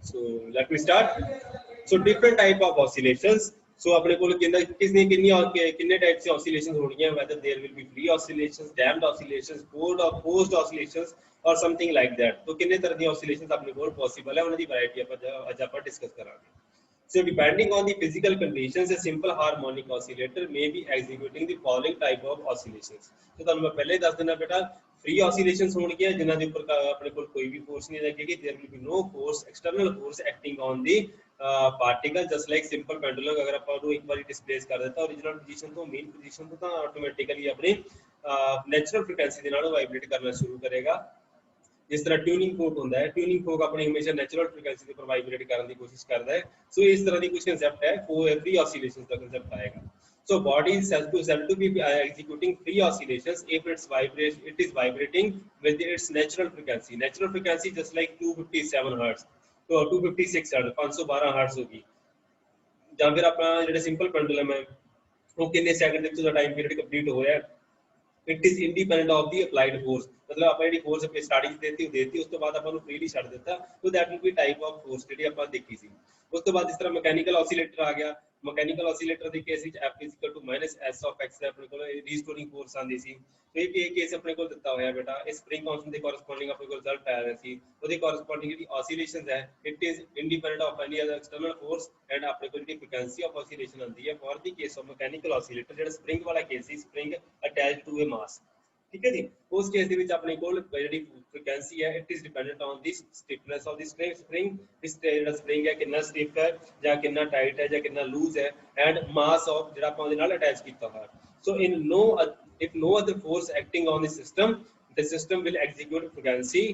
So let me start. So different type of oscillations. So अपने को कितने type से oscillations होनी है, whether there will be free oscillations, damped oscillations, forced oscillations or something like that. तो कितने तरह की oscillations अपने को possible है, उन्हें दी variety आज आप discuss करांगे. So depending on the physical conditions, a simple harmonic oscillator may be executing the following type of oscillations. तो ਤੁਹਾਨੂੰ मैं पहले ही दस देना बेटा, free oscillations होंगे जिन्हां दे ऊपर अपने को कोई भी force नहीं लगेगी, there will be no force, external force acting on the particle, just like simple pendulum अगर आप एक बार displace कर देता original position तो main position तो automatically अपनी natural frequency ਦੇ ਨਾਲ vibrate करना शुरू करेगा. जिस तरह ट्यूनिंग फोक होता है, ट्यूनिंग फोक अपने हमेशा नेचुरल फ्रीक्वेंसी के ऊपर वाइब्रेट करने की कोशिश करता है. सो इस तरह की कुछ कांसेप्ट है, फ्री ऑसिलेशंस का कांसेप्ट आएगा. So body is said to be executing free oscillations if it is vibrating with its natural frequency. Natural frequency just like 257 hertz. तो 256 hertz 512 hertz होगी. ਜਾਂ ਫਿਰ ਆਪਣਾ ਜਿਹੜਾ ਸਿੰਪਲ ਪੈਂਡੂਲਮ ਹੈ ਉਹ ਕਿੰਨੇ ਸੈਕਿੰਡ ਦੇ ਵਿੱਚ ਉਹਦਾ ਟਾਈਮ ਪੀਰੀਅਡ ਕੰਪਲੀਟ ਹੋ ਰਿਹਾ. It is independent of the applied force. मतलब ਆਪਾਂ ਜਿਹੜੀ ਫੋਰਸ ਆਪਣੀ ਸਟਾਰਟਿੰਗ ਦੇਤੀ ਉਸ ਤੋਂ ਬਾਅਦ ਆਪਾਂ ਨੂੰ ਫ੍ਰੀਲੀ ਛੱਡ ਦਿੱਤਾ, so that will be type of force ਜਿਹੜੀ ਆਪਾਂ ਦੇਖੀ ਸੀ. ਉਸ ਤੋਂ ਬਾਅਦ ਇਸ ਤਰ੍ਹਾਂ ਮੈਕੈਨੀਕਲ ਆਸੀਲੇਟਰ ਆ ਗਿਆ. मैकेनिकल ऑसिलेटर के case F = -s of x अपने को रीस्टोरिंग फोर्स आंदी सी. तो ये केस अपने को दिता होया बेटा, इस स्प्रिंग कांस्टेंट के कोरस्पोंडिंग अपने को रिजल्ट आया सी. ਉਹਦੇ कोरस्पोंडिंग ਜਿਹੜੀ ऑसिलेशंस है, it is independent of any other external force and अपने को ਜਿਹੜੀ फ्रीक्वेंसी ऑफ ऑसिलेशन आंदी है for the case of mechanical oscillator ਜਿਹੜਾ स्प्रिंग वाला केस ਸੀ, spring attached to a mass. ठीक है जी. उस केस ਦੇ ਵਿੱਚ ਆਪਣੇ ਕੋਲ ਜਿਹੜੀ ਫ੍ਰੀਕੁਐਂਸੀ ਹੈ, it is dependent on the stiffness of the spring. ਇਸ ਜਿਹੜਾ ਸਪ੍ਰਿੰਗ ਹੈ ਕਿੰਨਾ ਸਟਿਫ ਹੈ ਜਾਂ ਕਿੰਨਾ ਟਾਈਟ ਹੈ ਜਾਂ ਕਿੰਨਾ ਲੂਜ਼ ਹੈ, ਐਂਡ ਮਾਸ ਆਫ ਜਿਹੜਾ ਆਪਾਂ ਉਹਦੇ ਨਾਲ ਅਟੈਚ ਕੀਤਾ ਹੋਇਆ. ਸੋ if no other force acting on the system will execute frequency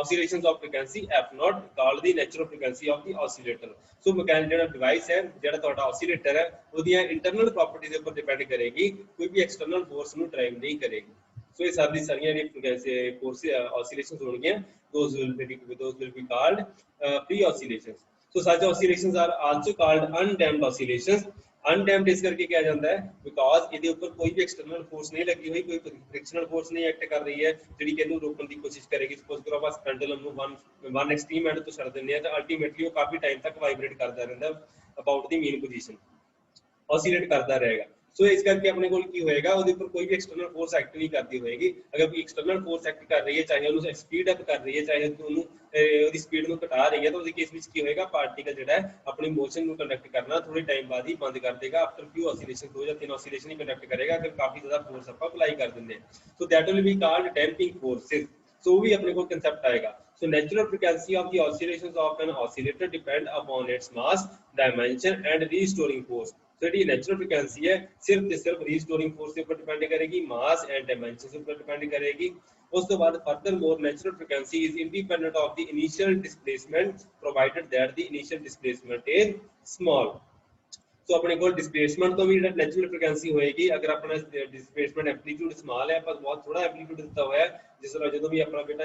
oscillations of frequency f naught called the natural frequency of the oscillator. So mechanical ਜਿਹੜਾ device ਹੈ, ਜਿਹੜਾ ਤੁਹਾਡਾ oscillator ਹੈ, ਉਹਦੀਆਂ internal properties ਦੇ ਉੱਪਰ ਡਿਪੈਂਡ ਕਰੇਗੀ, ਕੋਈ ਵੀ external force ਨੂੰ ਡਰਾਈਵ ਨਹੀਂ ਕਰੇਗੀ. So ਇਹ ਸਾਰੀਆਂ ਜਿਹੜੀ frequency force oscillations ਹੋਣਗੀਆਂ, those will be called free oscillations. So such oscillations are also called undamped oscillations. Undamped इस करके क्या जाता है, बिकॉज ਇਹਦੇ ਉੱਪਰ ਕੋਈ ਵੀ एक्सटर्नल फोर्स नहीं लगी हुई, कोई फ्रिक्शनल फोर्स नहीं एक्ट कर रही है ਜਿਹੜੀ ਕਿ ਇਹਨੂੰ ਰੋਕਣ ਦੀ ਕੋਸ਼ਿਸ਼ ਕਰੇਗੀ. ਸਪੋਜ਼ ਕਰੋ ਆਪਾਂ ਪੈਂਡੂਲਮ ਨੂੰ one extreme end ਤੋਂ ਛੱਡ ਦਿੰਦੇ ਆ ਤਾਂ ਅਲਟੀਮੇਟਲੀ ਉਹ ਕਾਫੀ ਟਾਈਮ ਤੱਕ ਵਾਈਬ੍ਰੇਟ ਕਰਦਾ ਰਹਿੰਦਾ about the main position, oscillate करता रहेगा. सो इस करके अपने को की होएगा, ਉਹਦੇ ਉੱਪਰ ਕੋਈ ਵੀ एक्सटर्नल फोर्स एक्ट नहीं करती होएगी. अगर कोई एक्सटर्नल फोर्स एक्ट कर रही है, चाहे ਉਹਨੂੰ स्पीड अप कर रही है, चाहे ਉਹਨੂੰ ਉਹਦੀ स्पीड ਨੂੰ ਘਟਾ ਰਹੀ ਹੈ, ਤਾਂ ਉਹਦੇ ਕੇਸ ਵਿੱਚ ਕੀ ਹੋਏਗਾ, ਪਾਰਟੀਕਲ ਜਿਹੜਾ ਹੈ ਆਪਣੀ ਮੋਸ਼ਨ ਨੂੰ ਕੰਡਕਟ ਕਰਨਾ ਥੋੜੇ ਟਾਈਮ ਬਾਅਦ ਹੀ ਬੰਦ ਕਰ ਦੇਗਾ. ਆਫਟਰ ਫਿਊ ऑसिलेशन 2 ਜਾਂ 3 ऑसिलेशन ਹੀ ਕੰਡਕਟ ਕਰੇਗਾ ਅਗਰ ਕਾਫੀ ਜ਼ਿਆਦਾ ਫੋਰਸ ਆਪਾਂ ਅਪਲਾਈ ਕਰ ਦਿੰਦੇ ਹਾਂ. So that will be called damping forces. So भी अपने को कंसेप्ट आएगा. So natural frequency of the oscillations of an oscillator depend upon its mass, dimension and restoring force. So ये natural frequency है, सिर्फ restoring force के ऊपर depend करेगी, mass and dimension के ऊपर डिपेंड करेगी. उसके बाद furthermore natural frequency is independent of the initial displacement provided that the initial displacement is small. तो अपने को डिस्प्लेसमेंट तो भी नेचुरल फ्रीक्वेंसी होएगी. अगर अपना डिस्प्लेसमेंट एम्पलीट्यूड स्मॉल है, ਆਪਾਂ ਬਹੁਤ ਥੋੜਾ ਐਂਪਲੀਟਿਊਡ ਦਿੱਤਾ ਹੋਇਆ ਹੈ, ਜਿਸ ਤਰ੍ਹਾਂ ਜਦੋਂ ਵੀ ਆਪਣਾ ਬੇਟਾ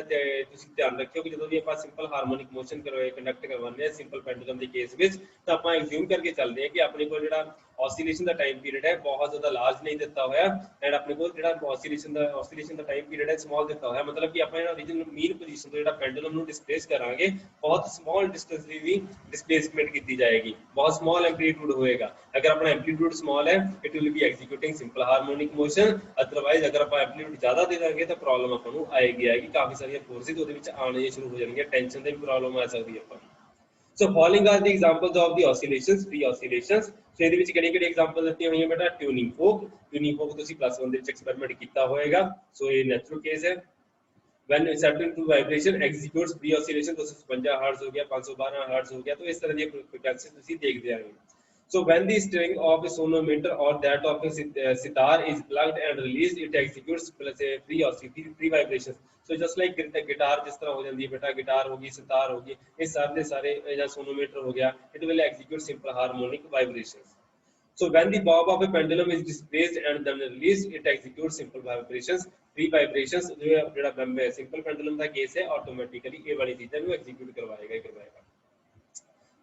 ਤੁਸੀਂ ਧਿਆਨ ਰੱਖਿਓ ਕਿ ਜਦੋਂ ਵੀ ਆਪਾਂ ਸਿੰਪਲ ਹਾਰਮੋਨਿਕ ਮੋਸ਼ਨ ਕੰਡਕਟ ਕਰਵਾਉਂਦੇ ਆ ਸਿੰਪਲ ਪੈਂਡੂਲਮ ਦੇ ਕੇਸ ਵਿੱਚ, ਤਾਂ ਆਪਾਂ ਐਗਜ਼ਿਊਮ ਕਰਕੇ ਚੱਲਦੇ ਆ ਕਿ ਆਪਣੇ ਕੋਲ ਜਿਹੜਾ ऑसिलेशन ਦਾ ਟਾਈਮ ਪੀਰੀਅਡ ਹੈ ਬਹੁਤ ਜ਼ਿਆਦਾ ਲਾਰਜ ਨਹੀਂ ਦਿੱਤਾ ਹੋਇਆ, ਐਂਡ ਆਪਣੇ ਕੋਲ ਜਿਹੜਾ ऑसिलेशन ਦਾ ਟਾਈਮ ਪੀਰੀਅਡ ਹੈ ਸਮਾਲ ਦਿੱਤਾ ਹੋਇਆ. ਮਤਲਬ ਕਿ ਆਪਾਂ ਜਿਹੜਾ ਓਰੀਜਨਲ ਮੀਨ ਪੋਜੀਸ਼ਨ ਤੋਂ ਜਿਹੜਾ ਪੈਂਡੂਲਮ ਨੂੰ ਡਿਸਪਲੇਸ ਕਰਾਂਗੇ, ਬਹੁਤ ਸਮਾਲ ਡਿਸਟੈਂਸ ਦੀ ਵੀ ਡਿਸਪਲੇਸਮੈਂਟ ਕੀਤੀ ਜਾਏਗੀ, ਬਹੁਤ ਸਮਾਲ ਐਂਪਲੀਟਿਊਡ ਹੋਏਗਾ. अगर अपना एम्पलीट्यूड स्मॉल है, it will be executing simple harmonic motion. Otherwise अगर आप एम्पलीट्यूड ज्यादा दे देंगे तो प्रॉब्लम ਆਪਾਂ ਨੂੰ आएगी काफी सारी फोर्सेस ਉਹਦੇ ਵਿੱਚ ਆਉਣੇ ਸ਼ੁਰੂ ਹੋ ਜਾਣਗੇ, ਟੈਂਸ਼ਨ ਦੀ ਪ੍ਰੋਬਲਮ ਆ ਸਕਦੀ ਹੈ ਆਪਾਂ. So following are the examples of the oscillations, free oscillations. So ਇਹਦੇ ਵਿੱਚ ਕਿਹੜੇ ਐਗਜ਼ਾਮਪਲ ਦਿੱਤੇ ਹੋਈਆਂ ਬੇਟਾ, ਟਿਊਨਿੰਗ ਫੋਕ ਤੁਸੀਂ ਪਲੱਸ 1 ਦੇ ਵਿੱਚ ਐਕਸਪੈਰੀਮੈਂਟ ਕੀਤਾ ਹੋਏਗਾ. ਸੋ ਇਹ ਨੈਚੁਰਲ ਕੇਸ ਹੈ. when set into vibration executes free oscillation, तो 55 हर्ट्ज हो गया, 512 हर्ट्ज हो गया. तो इस तरह की फ्रीक्वेंसी ਤੁਸੀਂ ਦੇਖਦੇ ਆਏ. So when the string of a sonometer or that of a sitar is plugged and released, it executes free vibrations. So just like guitar जिस तरह हो जाती है बेटा, गिटार होगी, सितार होगी, ये सारे या सोनोमीटर हो गया, it will execute simple harmonic vibrations. So when the bob of a pendulum is displaced and then released, it executes simple vibrations. Free vibrations जो ਜਿਹੜਾ simple pendulum ਦਾ केस है, automatically ये वाली चीज़ें ਨੂੰ execute करवाएगा.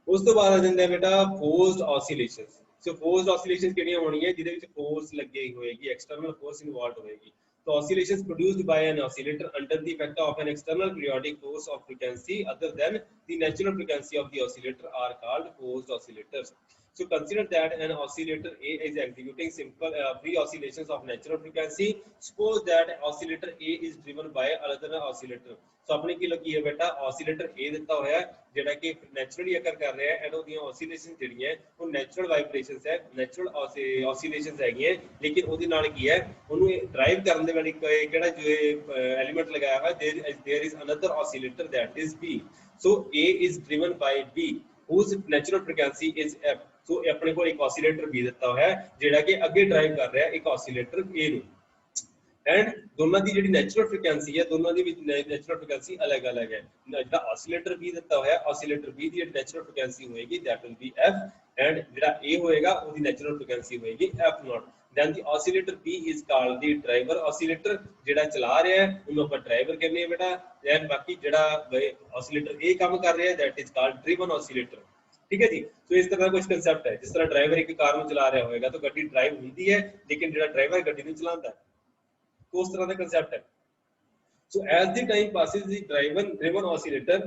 ਉਸ ਤੋਂ ਬਾਅਦ ਆ ਜਾਂਦਾ ਬੇਟਾ ਫੋਰਸਡ ऑसिलेशंस. सो फोर्स्ड ऑसिलेशंस ਕਿਹੜੀਆਂ ਹੋਣਗੀਆਂ, ਜਿਹਦੇ ਵਿੱਚ ਫੋਰਸ ਲੱਗੀ ਹੋਏਗੀ, ਐਕਸਟਰਨਲ ਫੋਰਸ ਇਨਵੋਲਵਡ ਹੋਏਗੀ. So oscillations produced by an oscillator under the effect of an external periodic force of frequency other than the natural frequency of the oscillator are called forced oscillators. So consider that an oscillator A is executing simple free oscillations of natural frequency. Suppose that oscillator A is driven by another oscillator. So अपने की है बेटा oscillator A ਦਿੱਤਾ ਹੋਇਆ ਜਿਹੜਾ ਕਿ naturally occur ਕਰ ਰਿਹਾ ਹੈ, and ਉਹਦੀਆਂ oscillations ਜਿਹੜੀਆਂ ਉਹ natural vibrations ਹੈ, natural oscillations ਹੈਗੀਆਂ, ਲੇਕਿਨ ਉਹਦੇ ਨਾਲ ਕੀ ਹੈ ਉਹਨੂੰ ਡਰਾਈਵ ਕਰਨ ਦੇ ਵਾਲੀ ਕਿਹੜਾ ਜੋ element ਲਗਾਇਆ ਹੋਇਆ, there is another oscillator that is B. So A is driven by B whose natural frequency is F. So अपने को एक oscillator B ਦਿੱਤਾ ਹੋਇਆ ਜਿਹੜਾ ਕਿ ਅੱਗੇ ਡਰਾਈਵ ਕਰ ਰਿਹਾ ਇੱਕ oscillator A ਨੂੰ, एंड दोनों की जी नैचुरल फ्रीक्वेंसी है, दोनों की नैचुरल फ्रीक्वेंसी अलग अलग है। जो ऑसिलेटर बी दिता हुआ है, ऑसिलेटर बी की नैचुरल फ्रीक्वेंसी होएगी that will be f, and जो ए होएगा उसकी नैचुरल फ्रीक्वेंसी होएगी f naught. Then the oscillator b is called the driver oscillator, जेड़ा चला रहा है उन्होंने अपन ड्राइवर कहने हैं बेटा। दैन बाकी जेड़ा ऑसिलेटर ए काम कर रहा है that is called driven oscillator. ठीक है जी। तो इस तरह कुछ कंसेप्ट है, जिस तरह ड्राइवर एक कार में चला रहा होगा तो गड्डी ड्राइव होती है, लेकिन जो ड्राइवर गड्डी नहीं चलाता है, तो उस तरह का कंसेप्ट है। So as the time passes, the driven oscillator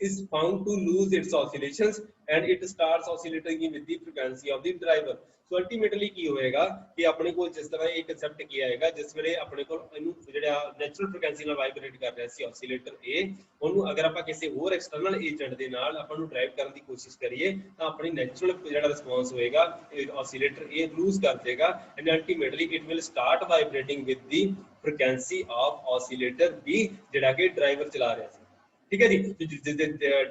is found to lose its oscillations and it starts oscillating with the frequency of the driver. So ultimately ਕੀ ਹੋਏਗਾ ਕਿ ਆਪਣੇ ਕੋਲ ਜਿਸ ਤਰ੍ਹਾਂ ਇਹ ਕਨਸੈਪਟ ਕੀ ਆਏਗਾ, ਜਿਸ ਵੇਲੇ ਆਪਣੇ ਕੋਲ ਇਹਨੂੰ ਜਿਹੜਾ ਨੈਚੁਰਲ ਫ੍ਰੀਕੁਐਂਸੀ ਨਾਲ ਵਾਈਬ੍ਰੇਟ ਕਰ ਰਿਹਾ ਸੀ oscillator A, ਉਹਨੂੰ ਅਗਰ ਆਪਾਂ ਕਿਸੇ ਹੋਰ ਐਕਸਟਰਨਲ ਏਜੰਟ ਦੇ ਨਾਲ ਆਪਾਂ ਨੂੰ ਡਰਾਈਵ ਕਰਨ ਦੀ ਕੋਸ਼ਿਸ਼ ਕਰੀਏ ਤਾਂ ਆਪਣੀ ਨੈਚੁਰਲ ਜਿਹੜਾ ਰਿਸਪੌਂਸ ਹੋਏਗਾ oscillator A ਲੂਜ਼ ਕਰ ਦੇਗਾ, and ultimately it will start vibrating with the frequency of oscillator B ਜਿਹੜਾ ਕਿ ਡਰਾਈਵਰ ਚਲਾ ਰਿਹਾ ਸੀ। ठीक है जी।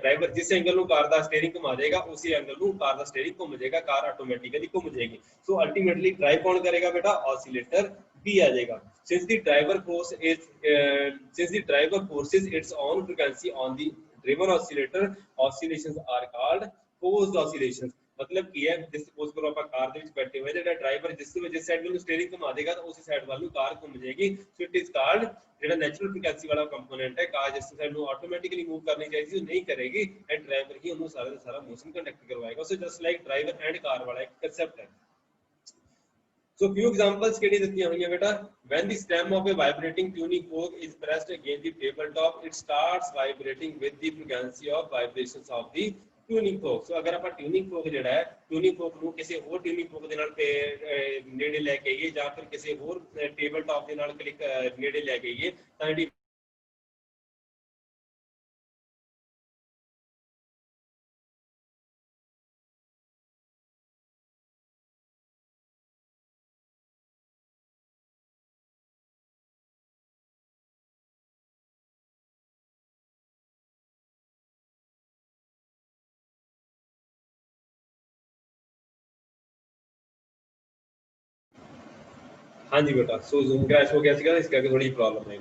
ड्राइवर जिस एंगल ਨੂੰ ਕਾਰ ਦਾ ਸਟੀਅਰਿੰਗ ਘੁਮਾ ਦੇਗਾ ਉਸੇ एंगल ਨੂੰ ਕਾਰ ਦਾ ਸਟੀਅਰਿੰਗ ਘੁੰਮ ਜਾਏਗਾ, ਕਾਰ ਆਟੋਮੈਟਿਕਲੀ ਘੁੰਮ ਜਾਏਗੀ। ਸੋ ਅਲਟੀਮੇਟਲੀ ਡਰਾਈਵ ਕੌਣ ਕਰੇਗਾ बेटा, ऑसिलेटर B आ जाएगा। since the driver forces its own frequency on the driven oscillator, oscillations are called forced oscillations। मतलब ਕੀ ਹੈ, ਜਿਸ ਸਪੋਜ਼ ਕਰੋ ਆਪਾਂ ਕਾਰ ਦੇ ਵਿੱਚ ਬੈਠੇ ਹੋਏ, ਜਿਹੜਾ ਡਰਾਈਵਰ ਜਿਸ ਸਾਈਡ ਵੱਲ ਸਟੀਅਰਿੰਗ ਘੁਮਾ ਦੇਗਾ ਤਾਂ ਉਸੇ ਸਾਈਡ ਵੱਲ ਨੂੰ ਕਾਰ ਘੁੰਮ ਜਾਏਗੀ। ਸੋ ਇਟ ਇਜ਼ ਕਾਲਡ ਜਿਹੜਾ ਨੈਚੁਰਲ ਫ੍ਰੀਕੁਐਂਸੀ ਵਾਲਾ ਕੰਪੋਨੈਂਟ ਹੈ, ਕਾਰ ਜਿਸ ਸਾਈਡ ਨੂੰ ਆਟੋਮੈਟਿਕਲੀ ਮੂਵ ਕਰਨੀ ਚਾਹੀਦੀ ਉਹ ਨਹੀਂ ਕਰੇਗੀ, ਐਂਡ ਡਰਾਈਵਰ ਹੀ ਉਹਨੂੰ ਸਾਰਾ ਦਾ ਸਾਰਾ ਮੋਸ਼ਨ ਕੰਡਕਟ ਕਰਵਾਏਗਾ। So just like driver and car ਵਾਲਾ ਇੱਕ ਕਨਸੈਪਟ ਹੈ। So few examples ਕਿਹੜੀ ਦਿੱਤੀਆਂ ਹੋਈਆਂ ਬੇਟਾ, when the stem of a vibrating tuning fork is pressed against the tabletop, it starts vibrating with the frequency of vibrations of the tuning fork। So ਅਗਰ ਆਪਾਂ tuning fork ਜਿਹੜਾ ਹੈ, tuning fork ਨੂੰ ਕਿਸੇ ਹੋਰ tuning fork ਦੇ ਨਾਲ ਨੇੜੇ ਲੈ ਕੇ ਆਈਏ ਜਾਂ ਫਿਰ ਕਿਸੇ ਹੋਰ ਟੇਬਲ ਟਾਪ ਦੇ ਨਾਲ ਕਲਿੱਕ ਨੇੜੇ ਲੈ ਕੇ ਆਈਏ ਤਾਂ ਜਿਹੜੀ हाँ जी बेटा। सो जूम क्रैश हो गया सीगा, इस करके थोड़ी प्रॉब्लम है।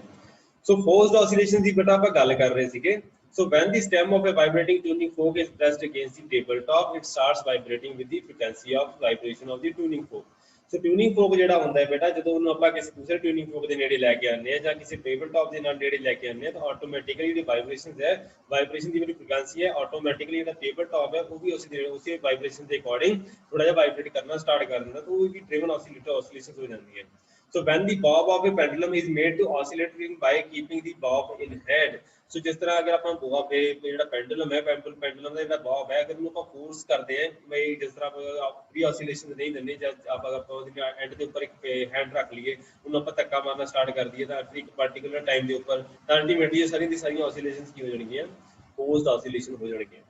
सो फोर्स्ड ऑसिलेशन की बेटा ਆਪਾਂ ਗੱਲ ਕਰ ਰਹੇ ਸੀਗੇ। So when the stem of a vibrating tuning fork is pressed against the tabletop, it starts vibrating with the frequency of vibration of the tuning fork। So tuning fork ਜਿਹੜਾ ਹੁੰਦਾ ਹੈ ਬੇਟਾ, ਜਦੋਂ ਉਹਨੂੰ ਆਪਾਂ ਕਿਸੇ ਦੂਸਰੇ tuning fork ਦੇ ਨੇੜੇ ਲੈ ਕੇ ਆਉਂਦੇ ਆ ਜਾਂ ਕਿਸੇ tabletop ਦੇ ਨਾਲ ਨੇੜੇ ਲੈ ਕੇ ਆਉਂਦੇ ਆ ਤਾਂ ਆਟੋਮੈਟਿਕਲੀ ਜਿਹੜੀ ਵਾਈਬ੍ਰੇਸ਼ਨਸ ਹੈ, ਵਾਈਬ੍ਰੇਸ਼ਨ ਦੀ ਜਿਹੜੀ ਫ੍ਰੀਕੁਐਂਸੀ ਹੈ, ਆਟੋਮੈਟਿਕਲੀ ਜਿਹੜਾ tabletop ਹੈ ਉਹ ਵੀ ਉਸੇ ਵਾਈਬ੍ਰੇਸ਼ਨ ਦੇ ਅਕੋਰਡਿੰਗ ਥੋੜਾ ਜਿਹਾ ਵਾਈਬ੍ਰੇਟ ਕਰਨਾ ਸਟਾਰਟ ਕਰ ਦਿੰਦਾ, ਤਾਂ ਉਹ ਵੀ ਡ੍ਰਿਵਨ oscillations ਹੋ ਜਾਂਦੀ ਹੈ। So when the bob of a pendulum is made to oscillate by keeping the bob in hand, so ਜਿਸ ਤਰ੍ਹਾਂ ਅਗਰ ਆਪਾਂ bob ਜਿਹੜਾ pendulum ਹੈ, pendulum ਦਾ ਜਿਹੜਾ bob ਹੈ, ਅਗਰ ਉਹਨੂੰ ਆਪਾਂ ਫੋਰਸ ਕਰਦੇ ਹਾਂ ਬਈ ਜਿਸ ਤਰ੍ਹਾਂ free oscillation ਨਹੀਂ ਦਿੰਦੇ ਜਾਂ ਆਪਾਂ ਉਹਦੇ ਐਂਡ ਦੇ ਉੱਪਰ ਇੱਕ ਹੈਂਡ ਰੱਖ ਲਈਏ, ਉਹਨੂੰ ਆਪਾਂ ਧੱਕਾ ਮਾਰਨਾ ਸਟਾਰਟ ਕਰ ਦਈਏ ਤਾਂ ਇੱਕ ਪਾਰਟਿਕੂਲਰ ਟਾਈਮ ਦੇ ਉੱਪਰ, ਤਾਂ ਅਲਟੀਮੇਟਲੀ ਸਾਰੀਆਂ ਦੀ ਸਾਰੀਆਂ oscillations ਕੀ ਹੋ ਜਾਣਗੀਆਂ, forced oscillation ਹੋ ਜਾਣਗੀਆਂ।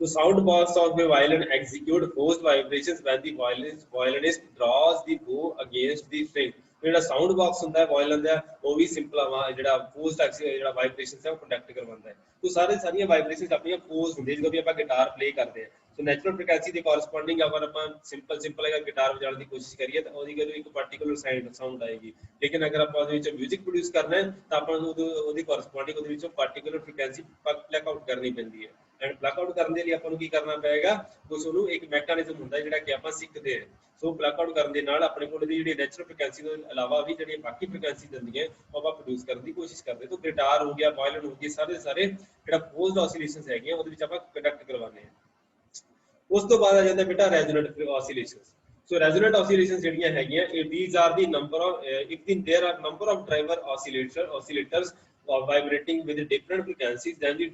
So sound box of a violin execute forced vibrations when the violinist draws the bow against the string। ਜਿਹੜਾ ਸਾਊਂਡ ਬਾਕਸ ਹੁੰਦਾ ਹੈ ਵਾਇਲਨ ਦਾ, ਉਹ ਵੀ ਸਿੰਪਲ ਜਿਹੜਾ ਫੋਰਸਡ ਜਿਹੜਾ ਵਾਈਬ੍ਰੇਸ਼ਨਸ ਹੈ ਉਹ ਕੰਡਕਟ ਕਰਵਾਉਂਦਾ ਹੈ। तो ਸਾਰੀਆਂ ਵਾਈਬ੍ਰੇਸ਼ਨਸ ਆਪਣੀਆਂ ਫੋਰਸ ਹੁੰਦੀਆਂ ਜਦੋਂ ਵੀ ਆਪਾਂ ਗਿਟਾਰ ਪਲੇ ਕਰਦੇ ਹਾਂ। ਸੋ ਨੈਚੁਰਲ ਫ੍ਰੀਕੁਐਂਸੀ ਦੇ ਕੋਰਸਪੋਂਡਿੰਗ ਅਗਰ ਆਪਾਂ ਸਿੰਪਲ ਅਗਰ ਗਿਟਾਰ ਵਜਾਉਣ ਦੀ ਕੋਸ਼ਿਸ਼ ਕਰੀਏ ਤਾਂ ਉਹਦੀ ਜਦੋਂ ਇੱਕ ਪਾਰਟਿਕੂਲਰ ਸਾਊਂਡ ਆਏਗੀ, ਲੇਕਿਨ ਅਗਰ ਆਪਾਂ ਉਹਦੇ ਵਿੱਚ ਮਿਊਜ਼ਿਕ ਪ੍ਰੋਡਿਊਸ ਕਰਨਾ ਹੈ ਤਾਂ ਆਪਾਂ ਨੂੰ ਉਹਦੀ ਕੋਰਸਪੋਂਡਿੰਗ ਉਹਦੇ ਵਿੱਚੋਂ ਪਾਰਟਿਕੂਲਰ ਫ੍ਰੀਕੁਐਂਸੀ ਪਲੱਗ ਆਊਟ ਕਰਨੀ ਪੈਂਦੀ ਹੈ। ਐਂਡ ਪਲੱਗ ਆਊਟ ਕਰਨ ਦੇ ਲਈ ਆਪਾਂ ਨੂੰ ਕੀ ਕਰਨਾ ਪਏਗਾ, ਕੁਝ ਉਹਨੂੰ ਇੱਕ ਮੈਕੈਨਿਜ਼ਮ ਹੁੰਦਾ ਜਿਹੜਾ ਕਿ ਆਪਾਂ ਸਿੱਖਦੇ ਹਾਂ। ਸੋ ਪਲੱਗ ਆਊਟ ਕਰਨ ਦੇ ਨਾਲ ਆਪਣੇ ਕੋਲ ਦੀ ਜਿਹੜੀ ਨੈਚੁਰਲ ਫ੍ਰੀਕੁਐਂਸੀ ਤੋਂ ਇਲਾਵਾ ਵੀ ਜਿਹੜੀਆਂ ਬਾਕੀ ਫ੍ਰੀਕੁਐਂਸੀ ਦਿੰਦੀਆਂ ਉਹ ਆਪਾਂ ਪ੍ਰੋਡਿਊਸ ਕਰਨ ਦੀ ਕੋਸ਼ਿਸ਼ ਕਰਦੇ। ਤਾਂ ਗਿਟਾਰ ਹੋ ਗਿਆ, ਵਾਇਲਨ ਹੋ ਗਈ, ਸਾਰੇ ਜਿਹੜਾ ਫੋਰਸਡ oscillations ਹੈਗੀਆਂ ਉਹਦੇ ਵਿੱਚ ਆਪਾਂ ਕੰਡਕਟ ਕਰਵਾਉਂਦੇ ਹਾਂ। ਉਸ ਤੋਂ ਬਾਅਦ ਆ ਜਾਂਦਾ ਬੇਟਾ ਰੈਜ਼ੋਨੈਂਟ oscillations। So resonant oscillations ਜਿਹੜੀਆਂ ਹੈਗੀਆਂ, these are the number of if there are number of driver oscillators vibrating with different frequencies, then the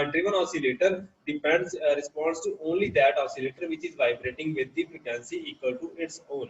driven oscillator depends responds to only that oscillator which is vibrating with the frequency equal to its own।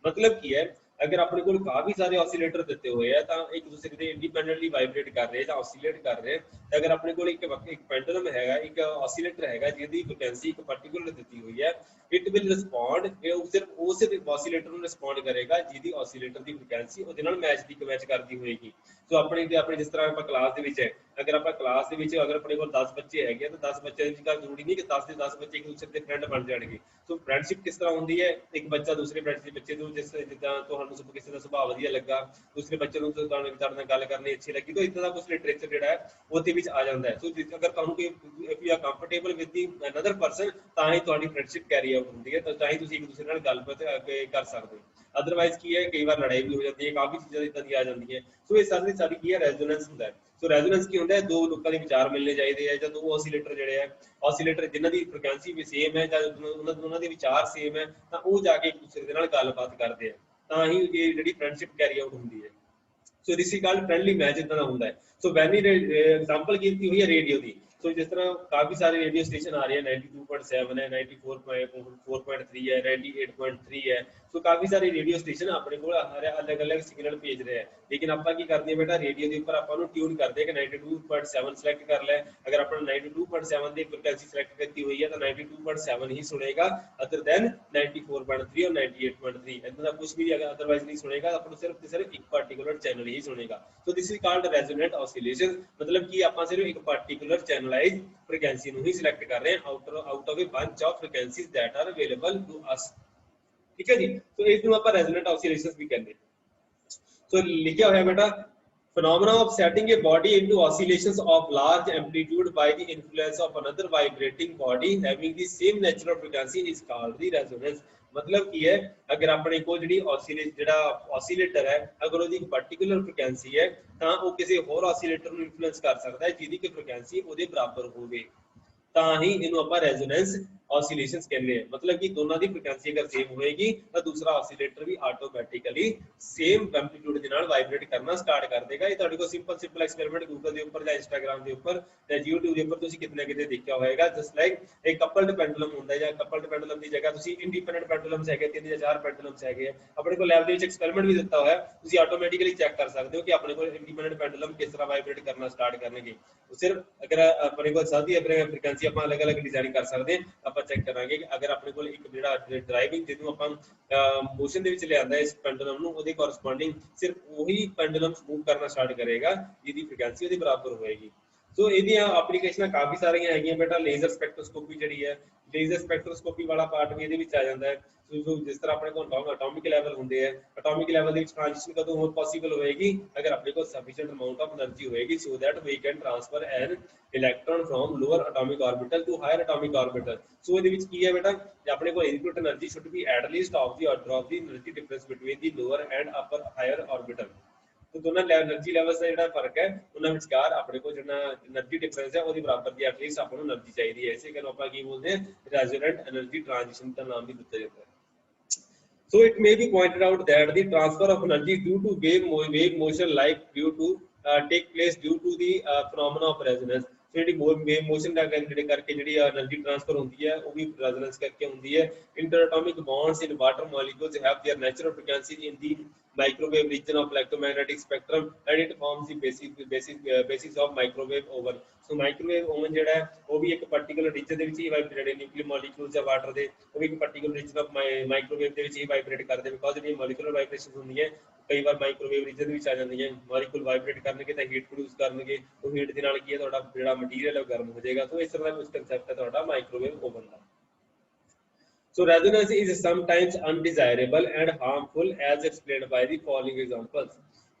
मतलब ਕੀ है, अगर अपने को काफी सारे oscillator दिते हुए हैं तो एक दूसरे के इंडिपेंडेंटली वाइब्रेट कर रहे हैं या ऑसिलेट कर रहे हैं, तो अगर अपने को एक पेंडुलम हैगा, एक ऑसिलेटर हैगा जिसकी फ्रीक्वेंसी एक पर्टिकुलर दी हुई है, इट विल रिस्पोंड, सिर्फ उस ऑसिलेटर ਨੂੰ ਰਿਸਪੌਂਡ ਕਰੇਗਾ ਜਿਹਦੀ ऑसिलेटर ਦੀ ਫ੍ਰੀਕੁਐਂਸੀ ਉਹਦੇ ਨਾਲ ਮੈਚ ਕਰਦੀ ਹੋਏਗੀ। ਸੋ ਆਪਣੇ ਜਿਸ ਤਰ੍ਹਾਂ ਆਪਾਂ ਕਲਾਸ ਦੇ ਵਿੱਚ ਹੈ, ਅਗਰ ਆਪਾਂ ਕਲਾਸ ਦੇ ਵਿੱਚ ਅਗਰ ਆਪਣੇ ਕੋਲ 10 ਬੱਚੇ ਹੈਗੇ ਤਾਂ 10 ਬੱਚਿਆਂ ਦੀ ਗੱਲ ਜ਼ਰੂਰੀ ਨਹੀਂ ਕਿ 10 ਦੇ 10 ਬੱਚੇ ਇੱਕ ਦੂਸਰੇ ਦੇ ਫਰੈਂਡ ਬਣ ਜਾਣਗੇ। ਸੋ ਫਰੈਂਡਸ਼ਿਪ ਕਿਸ ਤਰ੍ਹਾਂ ਹੁੰਦੀ ਹੈ, ਇੱਕ ਬੱਚਾ ਦੂਸਰੇ ਬੱਚੇ ਨੂੰ ਜਿੱਦਾਂ ਤੁਹਾਨੂੰ ਕਿਸੇ ਦਾ ਸੁਭਾਅ ਵਧੀਆ ਲੱਗਾ, ਦੂਸਰੇ ਬੱਚੇ ਨੂੰ ਤੁਹਾਡੇ ਨਾਲ ਗੱਲ ਕਰਨੀ ਅੱਛੀ ਲੱਗੀ, ਤਾਂ ਇਦਾਂ ਦਾ ਕੁਝ ਲਿਟਰੇਚਰ ਜਿਹੜਾ ਹੈ ਉਹਦੇ ਵਿੱਚ ਆ ਜਾਂਦਾ ਹੈ। ਸੋ ਅਗਰ ਤੁਹਾਨੂੰ ਕੋਈ if you are comfortable with the another person ਤਾਂ ਹੀ ਤੁਹਾਡੀ ਫਰੈਂਡਸ਼ਿਪ ਕੈਰੀ ਆਊਟ ਹੁੰਦੀ ਹੈ, ਤਾਂ ਹੀ ਤੁਸੀਂ ਇੱਕ ਦੂਸਰੇ ਨਾਲ ਗੱਲਬਾਤ ਕਰ ਸਕਦੇ ਹੋ। ਅਦਰਵਾਈਜ਼ ਕੀ ਹੈ, ਕਈ ਵਾਰ ਲੜਾਈ ਵੀ ਹੋ ਜਾਂਦੀ ਹੈ, ਕਾਫੀ ਚੀਜ਼ਾਂ ਇਦਾਂ ਦੀਆਂ ਆ ਜਾਂਦੀਆਂ। ਸੋ ਇਹ ਸਾਰੀ ਕੀ ਹੈ, ਰੈਜ਼ੋਨੈਂਸ ਹੁੰਦਾ ਹੈ। ਸੋ ਰੈਜ਼ੋਨੈਂਸ ਕੀ ਹੁੰਦਾ ਹੈ, ਦੋ ਲੋਕਾਂ ਦੇ ਵਿਚਾਰ ਮਿਲਣੇ ਚਾਹੀਦੇ ਆ, ਜਾਂ ਦੋ ऑसिलेटर ਜਿਹੜੇ ਆ ऑसिलेटर ਜਿਨ੍ਹਾਂ ਦੀ ਫ੍ਰੀਕੁਐਂਸੀ ਵੀ ਸੇਮ ਹੈ ਜਾਂ ਉਹਨਾਂ ਦੇ ਵਿਚਾਰ ਸੇਮ ਹੈ, ਤਾਂ ਉਹ ਜਾ ਕੇ ਇੱਕ ਦੂਸਰੇ ਦੇ ਨਾਲ ਗੱਲਬਾਤ ਕਰਦੇ ਆ, ਤਾਂ ਹੀ ਇਹ ਜਿਹੜੀ ਫਰੈਂਡਸ਼ਿਪ ਕੈਰੀ ਆਊਟ ਹੁੰਦੀ ਹੈ। So this is called friendly match ਇਦਾਂ ਦਾ ਹੁੰਦਾ ਹੈ। ਸੋ ਵੈਨੀ ਐਗਜ਼ਾਮਪਲ ਕੀਤੀ ਹੋਈ ਹੈ ਰੇਡੀਓ ਦੀ। ਸੋ ਜਿਸ ਤਰ੍ਹਾਂ ਕਾਫੀ ਸਾਰੇ ਰੇਡੀਓ ਸਟੇਸ਼ਨ ਆ ਰਹੇ हैं, 92.7 है, 94.3 है, 98.3 है। ਸੋ ਕਾਫੀ ਸਾਰੇ ਰੇਡੀਓ ਸਟੇਸ਼ਨ ਆਪਣੇ ਕੋਲ ਅਲੱਗ-ਅਲੱਗ ਸਿਗਨਲ ਭੇਜ ਰਹੇ ਆ, ਲੇਕਿਨ ਆਪਾਂ ਕੀ ਕਰਦੇ ਹਾਂ ਬੇਟਾ, ਰੇਡੀਓ ਦੇ ਉੱਪਰ ਆਪਾਂ ਨੂੰ ਟਿਊਨ ਕਰਦੇ ਕਿ 92.7 ਸਿਲੈਕਟ ਕਰ ਲੈ। ਅਗਰ ਆਪਾਂ 92.7 ਦੀ ਫ੍ਰੀਕੁਐਂਸੀ ਸਿਲੈਕਟ ਕੀਤੀ ਹੋਈ ਹੈ ਤਾਂ 92.7 ਹੀ ਸੁਣੇਗਾ, ਅਦਰ ਦੈਨ 94.3 और 98.3 ਇਦਾਂ ਦਾ ਕੁਝ ਵੀ ਅਦਰਵਾਈਜ਼ ਨਹੀਂ ਸੁਣੇਗਾ, ਆਪਾਂ ਨੂੰ ਸਿਰਫ ਤੇ ਸਿਰਫ ਇੱਕ ਪਾਰਟਿਕੂਲਰ ਚੈਨਲ ਹੀ ਸੁਣੇਗਾ। So this is called resonant oscillation, मतलब कि ਆਪਾਂ ਸਿਰਫ ਇੱਕ ਪਾਰਟਿਕੂਲਰ ਚੈਨਲਾਈਜ਼ ਫ੍ਰੀਕੁਐਂਸੀ ਨੂੰ ਹੀ ਸਿਲੈਕਟ ਕਰ ਰਹੇ ਹਾਂ out of a bunch of frequencies that are available to us. ਠੀਕ ਹੈ ਜੀ। ਸੋ ਇਸ ਨੂੰ ਆਪਾਂ ਰੈਜ਼ੋਨੈਂਟ ऑसिलेशंस ਵੀ ਕਹਿੰਦੇ। ਸੋ ਲਿਖਿਆ ਹੋਇਆ ਬੇਟਾ, phenomena of setting a body into oscillations of large amplitude by the influence of another vibrating body having the same natural frequency is called the resonance। मतलब की है, अगर अपने को जी ऑसिलेटर है, अगर वो पर्टिकुलर फ्रीक्वेंसी है तो वो किसी होर ऑसिलेटर को इन्फ्लुएंस कर सकता है जिसकी कि फ्रीक्वेंसी वो बराबर होवे, ਤਾਂ ਹੀ ਇਹਨੂੰ ਆਪਾਂ ਰੈਜ਼ੋਨੈਂਸ ऑसिलेशंस ਕਹਿੰਦੇ ਆ। मतलब कि दोनों की फ्रीक्वेंसी अगर सेम होएगी तो दूसरा ऑसिलेटर भी ऑटोमैटिकली सेम एम्पलीट्यूड ਦੇ ਨਾਲ ਵਾਈਬ੍ਰੇਟ ਕਰਨਾ ਸਟਾਰਟ ਕਰ ਦੇਗਾ। ਇਹ ਤੁਹਾਡੇ ਕੋਲ ਸਿੰਪਲ ਐਕਸਪੈਰੀਮੈਂਟ ਗੂਗਲ ਦੇ ਉੱਪਰ ਜਾਂ ਇੰਸਟਾਗ੍ਰਾਮ ਦੇ ਉੱਪਰ ਜਾਂ YouTube ਦੇ ਉੱਪਰ ਤੁਸੀਂ ਕਿਤੇ ਨਾ ਕਿਤੇ ਦੇਖਿਆ ਹੋਏਗਾ। ਜਸਟ ਲਾਈਕ ਇੱਕ ਕਪਲਡ ਪੈਂਡੂਲਮ ਹੁੰਦਾ ਹੈ, ਜਾਂ ਕਪਲਡ ਪੈਂਡੂਲਮ ਦੀ ਜਗ੍ਹਾ ਤੁਸੀਂ ਇੰਡੀਪੈਂਡੈਂਟ ਪੈਂਡੂਲਮਸ ਹੈਗੇ, 3 ਜਾਂ 4 ਪੈਂਡੂਲਮਸ ਹੈਗੇ, ਆਪਣੇ ਕੋਲ ਲੈਬ ਦੇ ਵਿੱਚ ਐਕਸਪੈਰੀਮੈਂਟ ਵੀ ਦਿੱਤਾ ਹੋਇਆ, ਤੁਸੀਂ ਆਟੋਮੈਟਿਕਲੀ ਚੈੱਕ ਕਰ ਸਕਦੇ ਹੋ ਕਿ ਆਪਣੇ ਕੋਲ ਇੰਡੀਪੈਂਡੈਂਟ ਪੈਂਡੂਲਮ ਕਿਸ ਤਰ੍ਹਾਂ ਵਾਈਬ੍ਰੇਟ ਕਰਨਾ ਸਟਾਰਟ ਕਰਨਗੇ। ਸਿਰਫ ਅਗਰ ਆਪਣੇ ਕੋਲ ਸਾਡੀ ਫ੍ਰੀਕੁਐਂਸੀ ਆਪਾਂ ਅਲੱਗ-ਅਲੱਗ ਡਿਜ਼ਾਈਨ ਕਰ ਸਕਦੇ ਹਾਂ, ਆਪਾਂ ਚੈੱਕ ਕਰਾਂਗੇ ਕਿ ਅਗਰ ਆਪਣੇ ਕੋਲ ਇੱਕ ਜਿਹੜਾ ਡਰਾਈਵਿੰਗ ਜਿਹਨੂੰ ਆਪਾਂ ਮੋਸ਼ਨ ਦੇ ਵਿੱਚ ਲਿਆਂਦਾ ਇਸ ਪੈਂਡੂਲਮ ਨੂੰ, ਉਹਦੇ ਕੋਰਸਪੋਂਡਿੰਗ ਸਿਰਫ ਉਹੀ ਪੈਂਡੂਲਮ मूव करना स्टार्ट करेगा जिसकी फ्रीक्वेंसी ਉਹਦੇ ਬਰਾਬਰ ਹੋਏਗੀ। ਸੋ ਇਹਦੀਆਂ ਐਪਲੀਕੇਸ਼ਨਾਂ ਕਾਫੀ ਸਾਰੀਆਂ ਹੈਗੀਆਂ ਬੇਟਾ। ਲੇਜ਼ਰ ਸਪੈਕਟ੍ਰੋਸਕੋਪੀ ਜਿਹੜੀ ਹੈ, ਲੇਜ਼ਰ ਸਪੈਕਟ੍ਰੋਸਕੋਪੀ ਵਾਲਾ ਪਾਰਟ ਵੀ ਇਹਦੇ ਵਿੱਚ ਆ ਜਾਂਦਾ ਹੈ। ਸੋ ਜਿਸ ਤਰ੍ਹਾਂ ਆਪਣੇ ਕੋਲ ਐਟੋਮਿਕ ਲੈਵਲ ਹੁੰਦੇ ਆ, ਐਟੋਮਿਕ ਲੈਵਲ ਦੇ ਵਿੱਚ ਟ੍ਰਾਂਜਿਸ਼ਨ ਕਦੋਂ ਹੋਰ ਪੋਸੀਬਲ ਹੋਏਗੀ, ਅਗਰ ਆਪਣੇ ਕੋਲ ਸਫੀਸ਼ੀਐਂਟ ਅਮਾਉਂਟ ਆਫ એનર્ਜੀ ਹੋਏਗੀ so that we can transfer an electron from lower atomic orbital to higher atomic orbital. So ਇਹਦੇ ਵਿੱਚ ਕੀ ਹੈ ਬੇਟਾ, ਜੇ ਆਪਣੇ ਕੋਲ input energy should be at least of the order of the energy difference between the lower and upper higher orbital. तो दोनों एनर्जी लेवल्स का जो फर्क है उन्होंने विचकार अपने को जो एनर्जी डिफरेंस है वो बराबर की एटलीस्ट आपको एनर्जी चाहिए। इसे कहना आप की बोलते हैं रेजोनेंट एनर्जी ट्रांजिशन का नाम भी दिया जाता है। So it may be pointed out that the transfer of energy due to wave motion like due to take place due to the phenomena of resonance। So wave motion का करके जी energy transfer होती है वो भी resonance करके होती है। Interatomic bonds in water molecules have their natural frequency in the microwave region of electromagnetic spectrum and it forms the basis of microwave oven। So microwave oven ਜਿਹੜਾ ਹੈ ਉਹ ਵੀ ਇੱਕ ਪਾਰਟਿਕੂਲਰ ਰੀਜਨ ਦੇ ਵਿੱਚ ਹੀ ਵਾਈਬ੍ਰੇਟ, ਨਿਊਕਲੀਅਰ ਮੋਲੀਕਿਊਲਸ ਜਾਂ water ਦੇ ਉਹ ਵੀ ਇੱਕ ਪਾਰਟਿਕੂਲਰ ਰੀਜਨ ਆਫ ਮਾਈਕ੍ਰੋਵੇਵ ਦੇ ਵਿੱਚ ਹੀ ਵਾਈਬ੍ਰੇਟ ਕਰਦੇ, ਬਿਕੋਜ਼ ਜਿਹੜੀ ਮੋਲੀਕੂਲਰ ਵਾਈਬ੍ਰੇਸ਼ਨਸ ਹੁੰਦੀਆਂ ਕਈ ਵਾਰ ਮਾਈਕ੍ਰੋਵੇਵ ਰੀਜਨ ਵਿੱਚ ਆ ਜਾਂਦੀਆਂ। ਮੋਲੀਕੂਲ ਵਾਈਬ੍ਰੇਟ ਕਰਨਗੇ ਤਾਂ ਹੀਟ ਪ੍ਰੋਡਿਊਸ ਕਰਨਗੇ, ਉਹ ਹੀਟ ਦੇ ਨਾਲ ਕੀ ਹੈ ਤੁਹਾਡਾ ਜਿਹੜਾ ਮਟੀਰੀਅਲ ਹੈ ਗਰਮ ਹੋ ਜਾਏਗਾ। ਸੋ ਇਸ ਤਰ੍ਹਾਂ ਦਾ ਕੁਝ ਕੰਸੈਪਟ ਹੈ ਤੁਹਾਡਾ microwave oven the. So resonance is sometimes undesirable and harmful as explained by the following examples।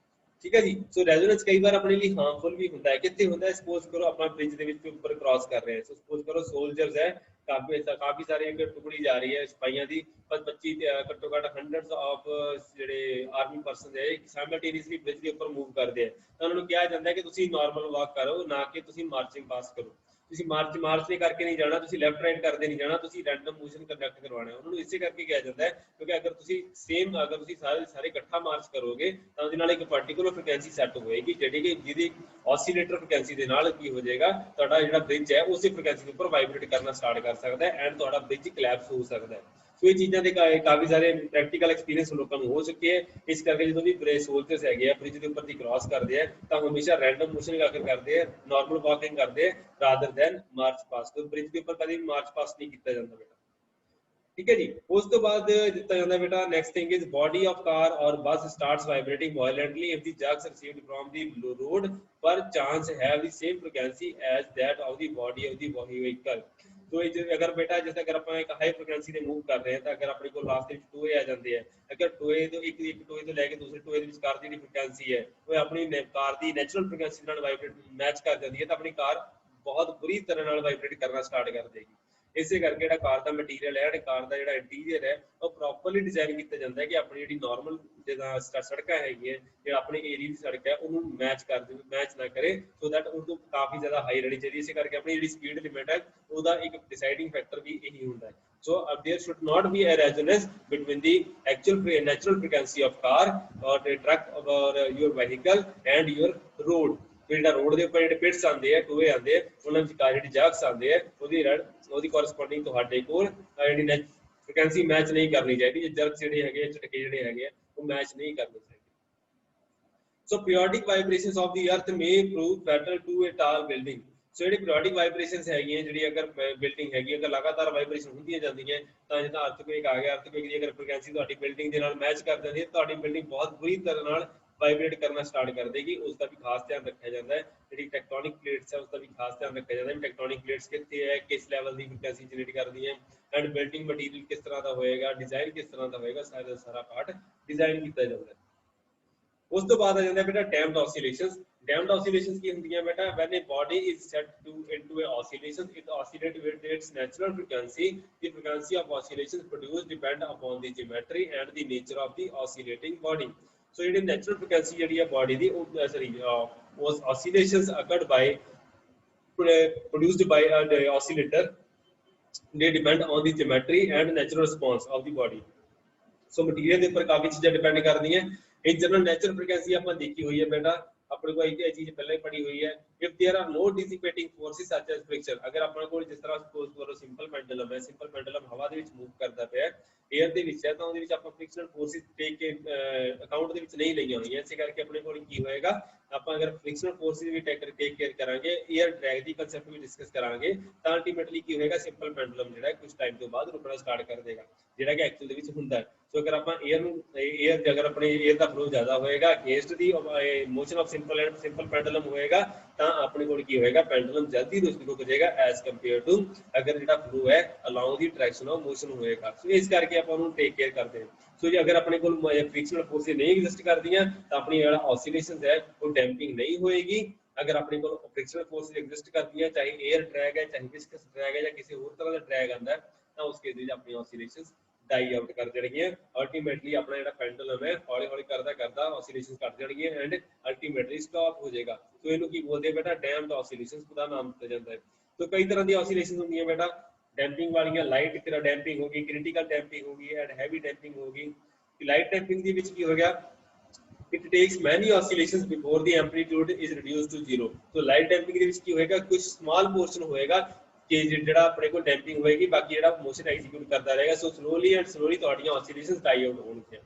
ठीक है जी। सो रेजोनेंस कई बार अपने लिए हार्मफुल भी होता है। कितने होता है, सपोज करो अपना ब्रिज ਦੇ ਵਿੱਚ ਉੱਪਰ क्रॉस कर रहे हैं। सो सपोज करो सोल्जर्स है काफी सारे टुकड़ी जा रही है सिपाहियां दी, पर 25 घट्टो घट हंड्रेड्स ऑफ ਜਿਹੜੇ ਆਰਮੀ ਪਰਸਨ ਹੈ ਸਾਈਮਲਟੇਨੀਅਸਲੀ ਬ੍ਰਿਜ ਦੇ ਉੱਪਰ ਮੂਵ ਕਰਦੇ ਆ, ਤਾਂ ਉਹਨਾਂ ਨੂੰ ਕਿਹਾ ਜਾਂਦਾ ਹੈ ਕਿ ਤੁਸੀਂ ਨਾਰਮਲ ਵਾਕ ਕਰੋ, ਨਾ ਕਿ ਤੁਸੀਂ ਮਾਰਚਿੰਗ ਪਾਸ ਕਰੋ। ਤੁਸੀਂ ਮਾਰਚ ਨਹੀਂ ਕਰਕੇ ਨਹੀਂ ਜਾਣਾ, ਤੁਸੀਂ ਲੈਫਟ ਰਾਈਟ ਕਰਦੇ ਨਹੀਂ ਜਾਣਾ, ਤੁਸੀਂ ਰੈਂਡਮ ਮੋਸ਼ਨ ਕੰਡਕਟ ਕਰਵਾਉਣਾ। ਉਹਨਾਂ ਨੂੰ ਇਸੇ ਕਰਕੇ ਕਿਹਾ ਜਾਂਦਾ ਹੈ ਕਿਉਂਕਿ ਅਗਰ ਤੁਸੀਂ ਸਾਰੇ ਇਕੱਠਾ ਮਾਰਚ ਕਰੋਗੇ ਤਾਂ ਉਹਦੇ ਨਾਲ ਇੱਕ ਪਾਰਟਿਕੂਲਰ ਫ੍ਰੀਕੁਐਂਸੀ ਸੈੱਟ ਹੋਏਗੀ, ਜਿਹੜੀ ਕਿ ਜਿਹਦੀ ऑसीलेटर फ्रिक्वेंसी ਦੇ ਨਾਲ ਕੀ ਹੋ ਜਾਏਗਾ, ਤੁਹਾਡਾ ਜਿਹੜਾ ਬ੍ਰਿਜ ਹੈ ਉਸੇ ਫ੍ਰੀਕੁਐਂਸੀ ਦੇ ਉੱਪਰ ਵਾਈਬ੍ਰੇਟ ਕਰਨਾ ਸਟਾਰਟ ਕਰ ਸਕਦਾ ਹੈ ਐਂਡ ਤੁਹਾਡਾ ਬ੍ਰਿਜ ਕਲੈਪਸ ਹੋ ਸਕਦਾ ਹੈ। ਸੋ ਇਹ ਚੀਜ਼ਾਂ ਦੇ ਕਾਫੀ ਸਾਰੇ ਪ੍ਰੈਕਟੀਕਲ ਐਕਸਪੀਰੀਅੰਸ ਲੋਕਾਂ ਨੂੰ ਹੋ ਚੁੱਕੇ ਹੈ। ਇਸ ਕਰਕੇ ਜਦੋਂ ਵੀ ਸੋਲਜਰਸ ਹੈਗੇ ਆ ਬ੍ਰਿਜ ਦੇ ਉੱਪਰ ਦੀ ਕ੍ਰਾਸ ਕਰਦੇ ਆ ਤਾਂ ਹਮੇਸ਼ਾ ਰੈਂਡਮ ਮੋਸ਼ਨ ਲਗਾ ਕੇ ਕਰਦੇ ਆ, ਨਾਰਮਲ ਵਾਕਿੰਗ ਕਰਦੇ ਆ ਰਾਦਰ ਦੈਨ ਮਾਰਚ ਪਾਸ। तो ਬ੍ਰਿਜ ਦੇ ਉੱਪਰ ਕਦੇ ਵੀ ਮਾਰਚ ਪਾਸ ਨਹੀਂ ਕੀਤਾ ਜਾਂਦਾ ਬੇਟਾ, ठीक है जी। उस तो बाद दिता जाता है बेटा next thing is body of car और bus starts vibrating violently if the jerks received from the road perchance have the same frequency as that of the body of the vehicle. तो अगर बेटा जैसे अगर आप एक high frequency से move कर रहे हैं तो अगर अपने को रास्ते में टोए आ जाते हैं, अगर टोए तो एक टोए तो लेके दूसरे टोए के विचकार दी फ्रीक्वेंसी है वो अपनी कार की नैचुरल फ्रीक्वेंसी नाल वाइब्रेट मैच कर जाती है तो अपनी कार बहुत बुरी तरह नाल वाइब्रेट करना स्टार्ट कर देगी। ਇਸੇ ਕਰਕੇ ਜਿਹੜਾ ਕਾਰ ਦਾ ਮਟੀਰੀਅਲ ਹੈ, ਜਿਹੜਾ ਕਾਰ ਦਾ ਜਿਹੜਾ ਇੰਟੀਰੀਅਰ ਹੈ ਉਹ ਪ੍ਰੋਪਰਲੀ ਡਿਜ਼ਾਈਨ ਕੀਤਾ ਜਾਂਦਾ ਹੈ ਕਿ ਆਪਣੀ ਜਿਹੜੀ ਨਾਰਮਲ ਜਿੱਦਾਂ ਸੜਕਾਂ ਹੈਗੀਆਂ, ਜਿਹੜਾ ਆਪਣੇ ਏਰੀਆ ਦੀ ਸੜਕ ਹੈ ਉਹਨੂੰ ਮੈਚ ਨਾ ਕਰੇ, ਸੋ ਦੈਟ ਉਹਨੂੰ ਕਾਫੀ ਜ਼ਿਆਦਾ ਹਾਈ ਰਹਿਣੀ ਚਾਹੀਦੀ। ਇਸੇ ਕਰਕੇ ਆਪਣੀ ਜਿਹੜੀ ਸਪੀਡ ਲਿਮਿਟ ਹੈ ਉਹਦਾ ਇੱਕ ਡਿਸਾਈਡਿੰਗ ਫੈਕਟਰ ਵੀ ਇਹੀ ਹੁੰਦਾ ਹੈ। So there should not be a resonance between the actual natural frequency of car or the truck or your vehicle and your road। ਜਿਹੜਾ ਰੋਡ ਦੇ ਉੱਪਰ ਜਿਹੜੇ ਪਿਟਸ ਆਉਂਦੇ ਆ, ਟੋਏ ਆਉਂਦੇ ਆ, ਉਹਨਾਂ ਵਿਚਕਾਰ ਜਿਹੜੀ ਜਰਕਸ ਆਉਂਦੇ ਆ ਉਹਦੀ ਕੋਰਸਪੋਂਡਿੰਗ ਤੁਹਾਡੇ ਕੋਲ ਜਿਹੜੀ ਫ੍ਰੀਕੁਐਂਸੀ ਮੈਚ ਨਹੀਂ ਕਰਨੀ ਚਾਹੀਦੀ। ਜੇ ਜਰਕਸ ਜਿਹੜੇ ਹੈਗੇ ਝਟਕੇ ਜਿਹੜੇ ਹੈਗੇ ਉਹ ਮੈਚ ਨਹੀਂ ਕਰਨੇ ਚਾਹੀਦੇ। So periodic vibrations of the earth may prove fatal to a tall building. So ਜਿਹੜੀ ਪੀਰੀਓਡਿਕ ਵਾਈਬ੍ਰੇਸ਼ਨਸ ਹੈਗੀਆਂ, ਜਿਹੜੀ ਅਗਰ ਬਿਲਡਿੰਗ ਹੈਗੀ ਅਗਰ ਲਗਾਤਾਰ ਵਾਈਬ੍ਰੇਸ਼ਨ ਹੁੰਦੀਆਂ ਜਾਂਦੀਆਂ ਤਾਂ ਜਿੱਦਾਂ ਅਰਥਕੁਏਕ ਆ ਗਿਆ, ਅਰਥਕੁਏਕ ਦੀ ਅਗਰ ਫ੍ਰੀਕੁਐਂਸੀ ਤੁਹਾਡੀ ਬਿਲਡਿੰਗ ਦੇ ਨਾਲ ਮੈਚ ਕਰ ਜਾਂਦੀ ਹੈ ਤੁਹਾਡੀ ਬਿਲਡਿੰਗ ਬਹੁਤ ਬੁਰੀ ਤਰ੍ਹਾਂ ਨਾਲ वाइब्रेट करना स्टार्ट कर देगी। उसका भी खास ध्यान रखा जाता है। जी टेक्टोनिक प्लेट्स है उसका भी खास ध्यान रखा जाता है। टेक्टोनिक प्लेट्स कितने है, किस लेवल की फ्रीक्वेंसी जनरेट कर दी है एंड बिल्डिंग मटीरियल किस तरह का होएगा, डिजाइन किस तरह का होएगा, सारा पार्ट डिजाइन किया जाता है। उस तो बाद आ जाता है बेटा डैम्प्ड ऑसिलेशंस। डैम्प्ड ऑसिलेशंस की होती है बेटा when a body is set to into a oscillation it oscillate with its natural frequency. The frequency of oscillations produced depend upon the geometry and the nature of the oscillating body. So ਜਿਹੜੀ natural frequency ਜਿਹੜੀ ਹੈ body ਦੀ was oscillations occurred by produced by the oscillator, they depend on the geometry and natural response of the body। so material ਦੇ ਉੱਪਰ ਕਾਫੀ ਚੀਜ਼ਾਂ depend ਕਰਦੀਆਂ। In general natural frequency ਆਪਾਂ ਦੇਖੀ ਹੋਈ ਹੈ ਬੇਟਾ, ਆਪਣੇ ਕੋਲ ਇਹ ਚੀਜ਼ ਪਹਿਲਾਂ ਹੀ ਪੜੀ ਹੋਈ ਹੈ। if there are no dissipating forces such as friction, ਅਗਰ ਆਪਣੇ ਕੋਲ ਜਿਸ ਤਰ੍ਹਾਂ ਸਪੋਜ਼ ਕਰੋ ਸਿੰਪਲ ਪੈਂਡੂਲਮ ਹੈ, ਸਿੰਪਲ ਪੈਂਡੂਲਮ ਹਵਾ ਦੇ ਵਿੱਚ ਮੂਵ ਕਰਦਾ ਪਿਆ, 에ਅਰ ਦੇ ਵਿੱਚ ਹੈ, ਤਾਂ ਉਹਦੇ ਵਿੱਚ ਆਪਾਂ ਫ੍ਰਿਕਸ਼ਨਲ ਫੋਰਸਿਸ ਟੇਕ ਕੇ ਅਕਾਊਂਟ ਦੇ ਵਿੱਚ ਨਹੀਂ ਲਈਆਂ ਹੋਈਆਂ। ਇਸੇ ਕਰਕੇ ਆਪਣੇ ਕੋਲ ਕੀ ਹੋਏਗਾ, ਆਪਾਂ ਅਗਰ ਫ੍ਰਿਕਸ਼ਨਲ ਫੋਰਸਿਸ ਵੀ ਟੇਕ ਕੇਅਰ ਕਰਾਂਗੇ, 에ਅਰ ਡਰੈਗ ਦੀ ਕਨਸੈਪਟ ਵੀ ਡਿਸਕਸ ਕਰਾਂਗੇ, ਤਾਂ ਅਲਟੀਮੇਟਲੀ ਕੀ ਹੋਏਗਾ, ਸਿੰਪਲ ਪੈਂਡੂਲਮ ਜਿਹੜਾ ਕੁਝ ਟਾਈਮ ਤੋਂ ਬਾਅਦ ਰੁਕਣਾ ਸਟਾਰਟ ਕਰ ਦੇਗਾ, ਜਿਹੜਾ ਕਿ ਐਕਚੁਅਲ ਦੇ ਵਿੱਚ ਹੁੰਦਾ ਹੈ। ਸੋ ਅਗਰ ਆਪਾਂ 에ਅਰ ਅਗਰ ਆਪਣੇ 에ਅਰ ਦਾ ਫਲੋ ਜ਼ਿਆਦਾ ਹੋਏਗਾ against the motion of simple pendulum ਹੋਏਗਾ, ਤਾਂ ਆਪਣੇ ਕੋਲ ਕੀ ਹੋਏਗਾ, ਪੈਂਡੂਲਮ ਜਲਦੀ ਰੁਕ ਜਾਏਗਾ ਐਜ਼ ਕੰਪੇਅਰ ਟੂ ਅਗਰ ਜਿਹੜਾ ਫਲੋ ਹੈ along the direction of motion ਹੋਏਗਾ। ਸੋ ਇਸ ਕਰਕੇ ਆਪਾਂ ਉਹਨੂੰ ਟੇਕ ਕੇਅਰ ਕਰਦੇ ਹਾਂ। ਸੋ ਜੇ ਅਗਰ ਆਪਣੇ ਕੋਲ ਫ੍ਰਿਕਸ਼ਨਲ ਫੋਰਸਿਸ ਨਹੀਂ ਐਗਜ਼ਿਸਟ ਕਰਦੀਆਂ ਤਾਂ ਆਪਣੀ ਜਿਹੜਾ ਆਸੀਲੇਸ਼ਨਸ ਹੈ ਉਹ ਡੈਂਪਿੰਗ ਨਹੀਂ ਹੋਏਗੀ। ਅਗਰ ਆਪਣੇ ਕੋਲ ਫ੍ਰਿਕਸ਼ਨਲ ਫੋਰਸਿਸ ਐਗਜ਼ਿਸਟ ਕਰਦੀਆਂ, ਚਾਹੇ 에ਅਰ ਡਰੈਗ ਹੈ, ਚਾਹੇ ਵਿਸਕਸ ਡਰੈਗ ਹੈ, ਜਾਂ ਕਿਸੇ ਹੋਰ ਤਰ੍ਹਾਂ ਦਾ ਡਰੈਗ ਆਉਂਦਾ, ਤਾਂ ਉਸ ਕੇਸ ਵਿੱਚ ਆਪਣੀ ਆਸੀਲੇਸ਼ਨਸ डाई आउट कर देंगे। अल्टीमेटली अपना जो पेंडुलम है हौली हौली करता ऑसिलेशंस कट जाएंगे एंड अल्टीमेटली स्टॉप हो जाएगा। तो इन्हों की बोलते हैं बेटा डैम्प्ड ऑसिलेशंस, का नाम दिया जाता है। तो कई तरह की ऑसिलेशंस होंगी बेटा, डैम्पिंग वाली लाइट तरह डैम्पिंग होगी, क्रिटिकल डैम्पिंग होगी एंड हैवी डैम्पिंग होगी। लाइट डैम्पिंग के विच की हो गया, it takes many oscillations before the amplitude is reduced to zero। तो लाइट डैम्पिंग के विच की होएगा, कुछ स्मॉल पोर्शन होएगा कि ਜਿਹੜਾ ਆਪਣੇ ਕੋਲ ਡੈਂਪਿੰਗ ਹੋਏਗੀ, ਬਾਕੀ ਜਿਹੜਾ ਮੋਸ਼ਨ ਐਗਜ਼ੀਕਿਊਟ ਕਰਦਾ ਰਹੇਗਾ। ਸੋ ਸਲੋਲੀ ਤੁਹਾਡੀਆਂ ਆਸੀਲੇਸ਼ਨਸ ਡਾਈ ਆਊਟ ਹੋਣਗੀਆਂ।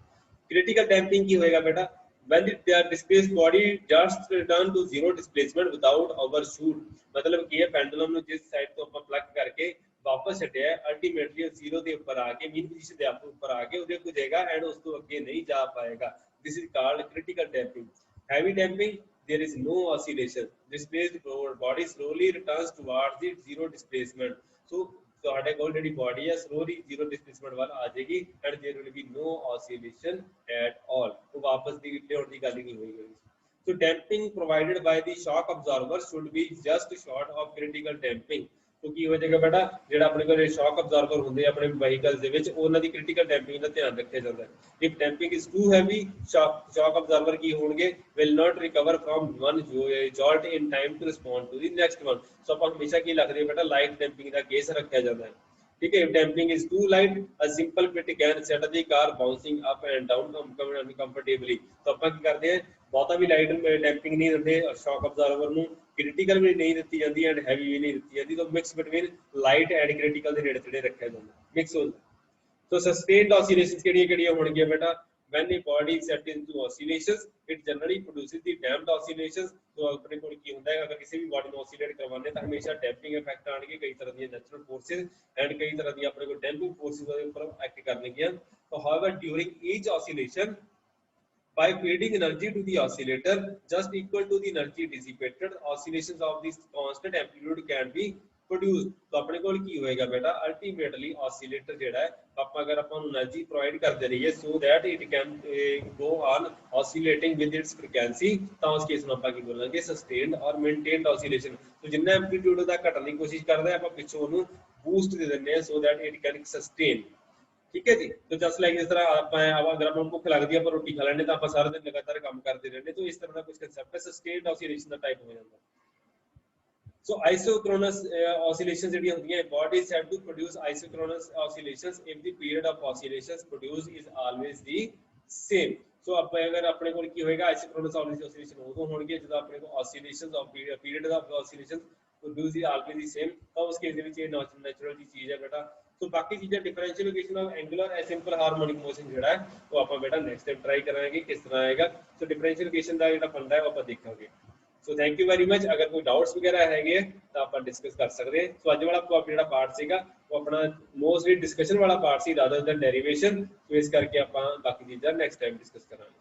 ਕ੍ਰਿਟੀਕਲ ਡੈਂਪਿੰਗ ਕੀ ਹੋਏਗਾ ਬੇਟਾ, when the displaced body just return to zero displacement without overshoot। ਮਤਲਬ ਕਿ ਇਹ ਪੈਂਡੂਲਮ ਨੂੰ ਜਿਸ ਸਾਈਡ ਤੋਂ ਆਪਾਂ ਪਲੱਗ ਕਰਕੇ ਵਾਪਸ ਛੱਡਿਆ, ਅਲਟੀਮੇਟਲੀ ਜ਼ੀਰੋ ਦੇ ਉੱਪਰ ਆ ਕੇ ਮੀਨ ਪੋਜੀਸ਼ਨ ਦੇ ਉੱਪਰ ਆ ਕੇ ਉਹਦੇ ਕੋਲ ਜਾਏਗਾ ਐਂਡ ਉਸ ਤੋਂ ਅੱਗੇ ਨਹੀਂ ਜਾ ਪਾਏਗਾ। ਦਿਸ is called critical damping. Heavy damping, there is no oscillation, displaced body slowly returns towards the zero displacement। so ਤੁਹਾਡੇ ਕੋਲ ਜਿਹੜੀ body ਹੈ slowly zero displacement ਵੱਲ ਆ ਜਾਏਗੀ and there will be no oscillation at all। ਉਹ ਵਾਪਸ ਦੀ ਲਿਆਉਣ ਦੀ ਗੱਲ ਹੀ ਨਹੀਂ ਹੋਏਗੀ। so damping provided by the shock absorber should be just short of critical damping। तो की हो जाएगा बेटा ਜਿਹੜਾ ਆਪਣੇ ਕੋਲ ਸ਼ੌਕ ਅਬਜ਼ਰਵਰ ਹੁੰਦੇ ਆਪਣੇ ਵਹੀਕਲਸ ਦੇ ਵਿੱਚ ਉਹਨਾਂ ਦੀ ਕ੍ਰਿਟੀਕਲ ਡੈਂਪਿੰਗ ਦਾ ਧਿਆਨ ਰੱਖਿਆ ਜਾਂਦਾ ਹੈ। If damping is too heavy shock absorber ਕੀ ਹੋਣਗੇ will not recover from one jolt in time to respond to the next one. So ਆਪਾਂ ਹਮੇਸ਼ਾ ਕੀ ਰੱਖਦੇ ਬੇਟਾ ਲਾਈਟ ਡੈਂਪਿੰਗ ਦਾ ਕੇਸ ਰੱਖਿਆ ਜਾਂਦਾ ਹੈ। ठीक है, if damping is too light, a simple bit can set the car bouncing up and down uncomfortably। तो ਆਪਾਂ ਕੀ ਕਰਦੇ ਹਾਂ ਬਹੁਤਾ ਵੀ ਲਾਈਟ ਡੈਂਪਿੰਗ ਨਹੀਂ ਦਿੰਦੇ ਸ਼ੌਕ ਅਬਜ਼ਰਵਰ ਨੂੰ, ਕ੍ਰਿਟੀਕਲ ਵੀ ਨਹੀਂ ਦਿੱਤੀ ਜਾਂਦੀ ਐਂਡ ਹੈਵੀ ਵੀ ਨਹੀਂ ਦਿੱਤੀ ਜਾਂਦੀ। ਤਾਂ mix between light and critical ਦੇ ਨੇੜੇ ਰੱਖਿਆ ਜਾਂਦਾ, ਮਿਕਸ ਹੁੰਦਾ। ਸੋ ਸਸਟੇਨਡ ਆਸੀਲੇਸ਼ਨਸ ਕਿਹੜੀਆਂ ਹੋਣਗੀਆਂ ਬੇਟਾ when a body is set into oscillations it generally produces the damped oscillations। तो अपने को ਕੀ ਹੁੰਦਾ ਹੈ ਅਗਰ ਕਿਸੇ ਵੀ ਬਾਡੀ ਨੂੰ oscillate ਕਰਵਾਉਂਦੇ ਤਾਂ ਹਮੇਸ਼ਾ ਡੈਂਪਿੰਗ ਇਫੈਕਟ ਆਣਗੇ, ਕਈ ਤਰ੍ਹਾਂ ਦੀਆਂ ਨੈਚੁਰਲ ਫੋਰਸਿਸ ਐਂਡ ਕਈ ਤਰ੍ਹਾਂ ਦੀਆਂ ਆਪਣੇ ਕੋਲ ਡੈਂਪਿੰਗ ਫੋਰਸਿਸ ਉਹਦੇ ਉੱਪਰ ਐਕਟ ਕਰਨਗੀਆਂ। तो however during each oscillation by feeding energy to the oscillator just equal to the energy dissipated oscillations of this constant amplitude can be produced। तो अपने को ਕੀ ਹੋਏਗਾ ਬੇਟਾ ਅਲਟੀਮੇਟਲੀ oscillator ਜਿਹੜਾ ਹੈ ਆਪਾਂ ਅਗਰ ਆਪਾਂ ਨੂੰ એનર્ਜੀ ਪ੍ਰੋਵਾਈਡ ਕਰਦੇ ਰਹੀਏ so that it can go on oscillating with its frequency ਤਾਂ ਉਸ ਕੇਸ ਨੂੰ ਆਪਾਂ ਕੀ ਬੋਲਾਂਗੇ sustained or maintained oscillation। तो ਜਿੰਨਾ ਐਂਪਲੀਟਿਊਡ ਦਾ ਘਟਣ ਦੀ ਕੋਸ਼ਿਸ਼ ਕਰਦਾ ਆਪਾਂ ਪਿੱਛੋਂ ਉਹਨੂੰ ਬੂਸਟ ਦੇ ਦਿੰਦੇ ਆ so that it can sustain। ठीक है जी। तो जस्ट लाइक इस तरह आप अगर आपको भूख लगती है पर रोटी खा लेने तो आप सारा दिन लगातार काम करते रहने, तो इस तरह का कुछ कंसेप्ट है सस्टेन्ड ऑसिलेशन का टाइप हो जाता है। सो आइसोक्रोनस ऑसिलेशंस ਜਿਹੜੀਆਂ ਹੁੰਦੀਆਂ body is said to produce isochronous oscillations if the period of oscillations produced is always the same। सो आप अगर अपने को ਕੀ ਹੋਏਗਾ आइसोक्रोनस oscillation ਉਦੋਂ ਹੋਣਗੇ ਜਦੋਂ ਆਪਣੇ ਕੋ oscillations of period of oscillations produce is always the same। ਤਾਂ ਉਸ ਕੇਸ ਦੇ ਵਿੱਚ ਇਹ ਨੈਚੁਰਲ ਜੀ ਚੀਜ਼ ਹੈ ਬੇਟਾ। तो बाकी चीज़ें differential equation of angular a simple harmonic motion ਜਿਹੜਾ ਹੈ ਉਹ ਆਪਾਂ ਬੇਟਾ ਨੈਕਸਟ ਟਾਈਮ ਟਰਾਈ ਕਰਾਂਗੇ ਕਿਸ ਤਰ੍ਹਾਂ ਆਏਗਾ। ਸੋ ਡਿਫਰੈਂਸ਼ੀਅਲ ਇਕੁਏਸ਼ਨ ਦਾ ਜਿਹੜਾ ਫੰਡਾ ਹੈ ਉਹ ਆਪਾਂ ਦੇਖਾਂਗੇ। So thank you very much. ਅਗਰ ਕੋਈ ਡਾਊਟਸ ਵਗੈਰਾ ਹੈਗੇ ਤਾਂ ਆਪਾਂ ਡਿਸਕਸ ਕਰ ਸਕਦੇ ਹਾਂ। ਸੋ ਅੱਜ ਵਾਲਾ ਆਪਾਂ ਜਿਹੜਾ ਪਾਰਟ ਸੀਗਾ ਉਹ ਆਪਣਾ ਮੋਸਟਲੀ ਡਿਸਕਸ਼ਨ ਵਾਲਾ ਪਾਰਟ ਸੀ ਰਾਦਰ ਦੈਨ ਡੈਰੀਵੇਸ਼ਨ। ਸੋ ਇਸ ਕਰਕੇ ਆਪਾਂ ਬਾਕੀ ਚੀਜ਼ਾਂ ਨੈਕਸਟ ਟਾਈਮ ਡਿਸਕਸ ਕਰਾਂਗੇ।